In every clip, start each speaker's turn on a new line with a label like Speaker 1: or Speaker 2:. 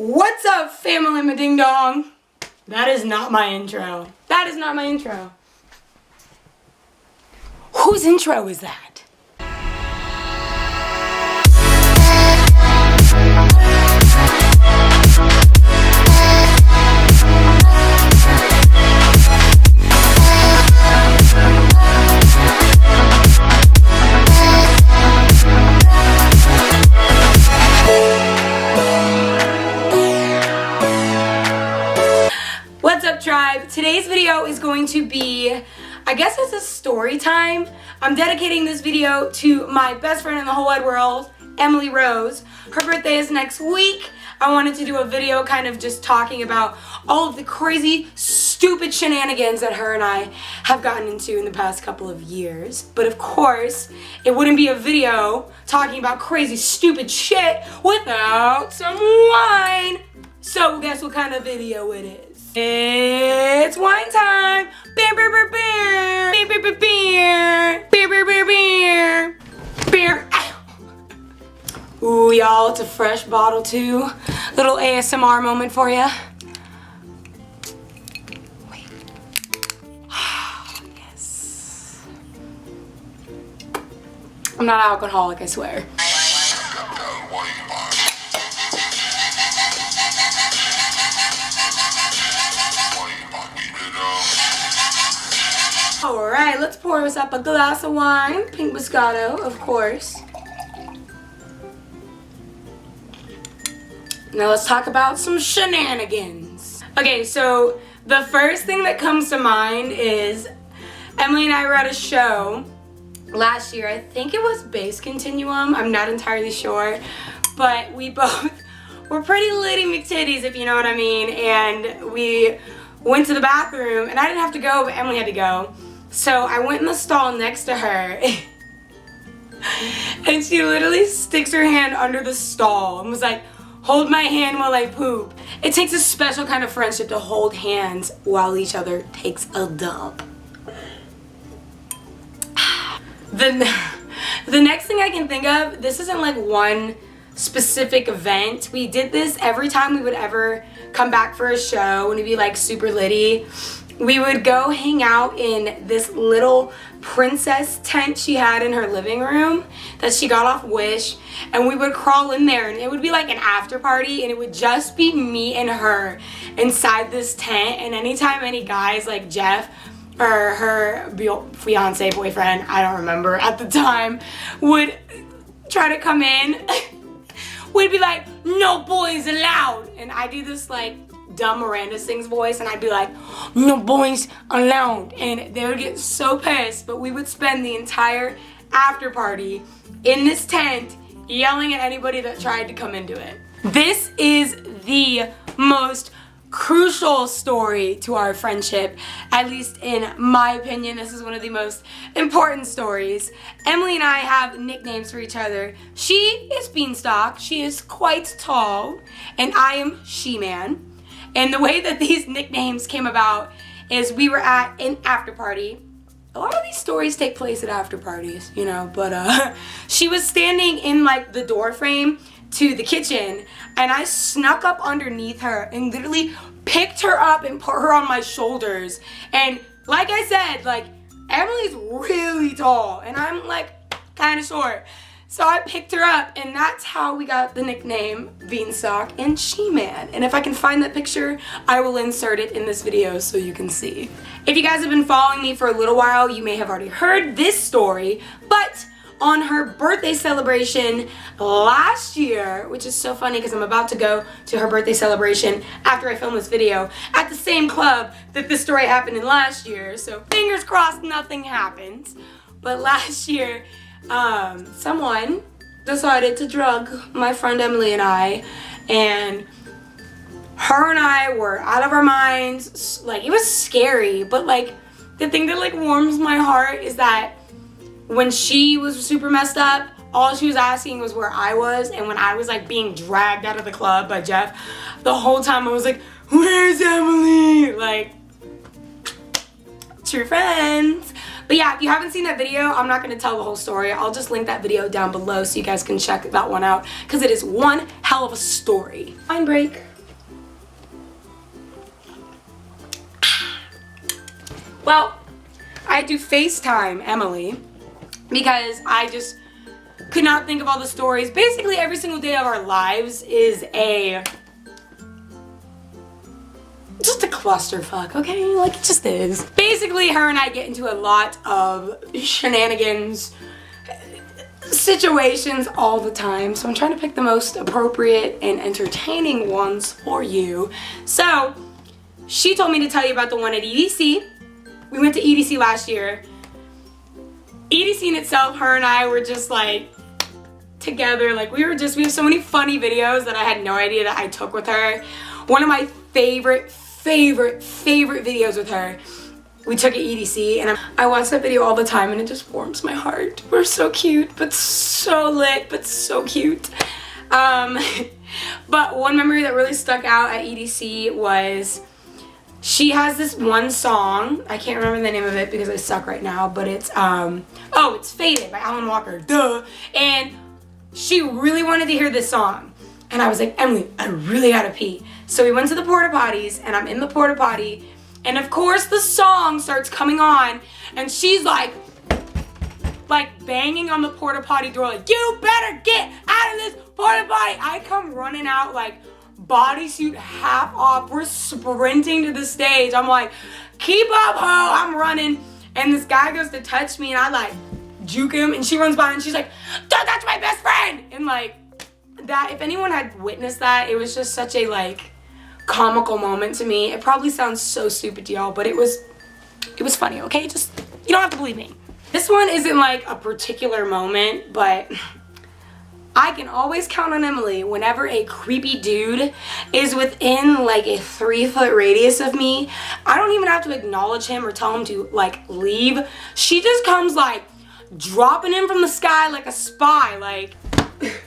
Speaker 1: What's up, family, my ding dong? That is not my intro. That is not my intro. Whose intro is that? What's up, tribe? Today's video is going to be, I guess it's a story time. I'm dedicating this video to my best friend in the whole wide world, Emily Rose. Her birthday is next week. I wanted to do a video kind of just talking about all of the crazy, stupid shenanigans that her and I have gotten into in the past couple of years. But of course, it wouldn't be a video talking about crazy, stupid shit without some wine. So guess what kind of video it is? It's wine time! Beer, beer, beer, beer! Beer, beer, beer, beer! Beer, beer, beer, beer! Beer! Ooh, y'all, it's a fresh bottle too. Little ASMR moment for ya. Wait. Yes. I'm not alcoholic, I swear. Alright, let's pour us up a glass of wine. Pink Moscato, of course. Now let's talk about some shenanigans. Okay, so the first thing that comes to mind is Emily and I were at a show last year. I think it was Bass Continuum. I'm not entirely sure. But we both were pretty litty McTitties, if you know what I mean. And we went to the bathroom, and I didn't have to go, but Emily had to go. So I went in the stall next to her, and she literally sticks her hand under the stall and was like, "Hold my hand while I poop." It takes a special kind of friendship to hold hands while each other takes a dump. The next thing I can think of, this isn't like one specific event. We did this every time we would ever come back for a show and it'd be like super litty. We would go hang out in this little princess tent she had in her living room that she got off Wish, and we would crawl in there and it would be like an after party, and it would just be me and her inside this tent. And anytime any guys like Jeff or her fiance, boyfriend, I don't remember at the time, would try to come in, we'd be like, "No boys allowed." And I do this like dumb Miranda Sings voice, and I'd be like, "No boys allowed," and they would get so pissed. But we would spend the entire after party in this tent yelling at anybody that tried to come into it. This is the most crucial story to our friendship, at least in my opinion. This is one of the most important stories. Emily and I have nicknames for each other. She is Beanstalk, she is quite tall, and I am She-Man. And the way that these nicknames came about is we were at an after party. A lot of these stories take place at after parties, you know, but she was standing in like the door frame to the kitchen, and I snuck up underneath her and literally picked her up and put her on my shoulders. And like I said, like, Emily's really tall and I'm like kind of short. So I picked her up, and that's how we got the nickname Beanstalk and She-Man. And if I can find that picture, I will insert it in this video so you can see. If you guys have been following me for a little while, you may have already heard this story, but on her birthday celebration last year, which is so funny because I'm about to go to her birthday celebration after I film this video at the same club that this story happened in last year, so fingers crossed nothing happens. But last year, someone decided to drug my friend Emily and I, and her and I were out of our minds. Like, it was scary, but like the thing that like warms my heart is that when she was super messed up, all she was asking was where I was. And when I was like being dragged out of the club by Jeff, the whole time I was like, "Where's Emily?" Like, true friends. But yeah, if you haven't seen that video, I'm not going to tell the whole story. I'll just link that video down below so you guys can check that one out, because it is one hell of a story. Wine break. Well, I had to FaceTime Emily because I just could not think of all the stories. Basically, every single day of our lives is just a clusterfuck, okay? Like, it just is. Basically, her and I get into a lot of shenanigans situations all the time, so I'm trying to pick the most appropriate and entertaining ones for you. So, she told me to tell you about the one at EDC. We went to EDC last year. EDC in itself, her and I were just like together, like we have so many funny videos that I had no idea that I took with her. One of my favorite videos with her, we took at EDC, and I watch that video all the time and it just warms my heart. We're so cute, but so lit, but so cute. But one memory that really stuck out at EDC was she has this one song, I can't remember the name of it because I suck right now, but it's, it's Faded by Alan Walker, duh. And she really wanted to hear this song. And I was like, Emily, I really gotta pee. So we went to the porta potties, and I'm in the porta potty, and of course the song starts coming on, and she's like banging on the porta potty door, like, you better get out of this porta potty. I come running out like bodysuit half off. We're sprinting to the stage. I'm like, keep up, ho. I'm running, and this guy goes to touch me, and I like juke him, and she runs by and she's like, don't touch my best friend. And like that, if anyone had witnessed that, it was just such a like comical moment to me. It probably sounds so stupid to y'all, but it was funny, okay? Just, you don't have to believe me. This one isn't like a particular moment, but I can always count on Emily whenever a creepy dude is within like a 3-foot radius of me. I don't even have to acknowledge him or tell him to like leave. She just comes like dropping in from the sky like a spy. Like,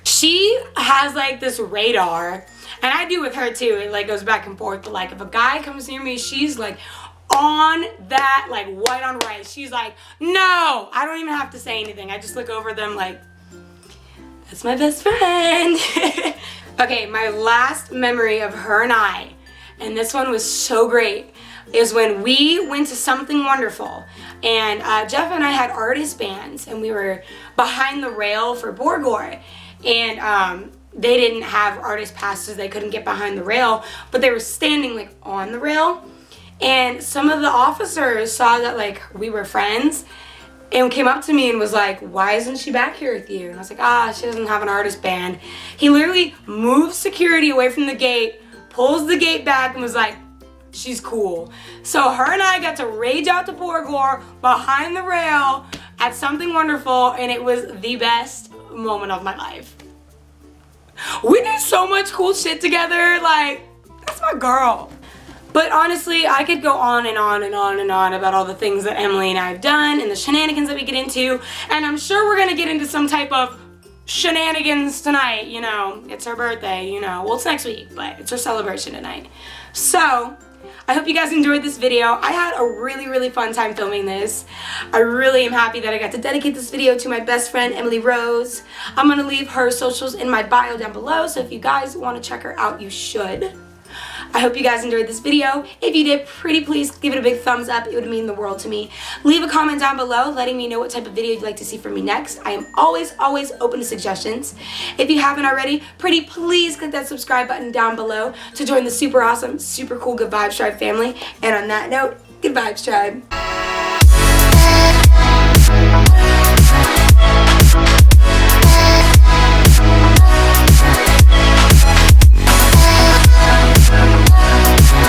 Speaker 1: she has like this radar, and I do with her too. It like goes back and forth, but like if a guy comes near me, she's like on that, like white on rice. She's like, no. I don't even have to say anything. I just look over them like, that's my best friend. Okay, my last memory of her and I, and this one was so great, is when we went to Something Wonderful, and Jeff and I had artist bands, and we were behind the rail for Borgore, and they didn't have artist passes, they couldn't get behind the rail, but they were standing like on the rail, and some of the officers saw that like we were friends, and came up to me and was like, why isn't she back here with you? And I was like, she doesn't have an artist band. He literally moves security away from the gate, pulls the gate back, and was like, she's cool. So her and I got to rage out to Borgore behind the rail at Something Wonderful, and it was the best moment of my life. We did so much cool shit together. Like, that's my girl. But honestly, I could go on and on and on and on about all the things that Emily and I have done and the shenanigans that we get into. And I'm sure we're gonna get into some type of shenanigans tonight, you know. It's her birthday, you know. Well, it's next week, but it's her celebration tonight. So, I hope you guys enjoyed this video. I had a really fun time filming this. I really am happy that I got to dedicate this video to my best friend, Emily Rose. I'm gonna leave her socials in my bio down below, so if you guys want to check her out, you should. I hope you guys enjoyed this video. If you did, pretty please give it a big thumbs up. It would mean the world to me. Leave a comment down below letting me know what type of video you'd like to see from me next. I am always open to suggestions. If you haven't already, pretty please click that subscribe button down below to join the super awesome, super cool Good Vibes Tribe family. And on that note, Good Vibes Tribe.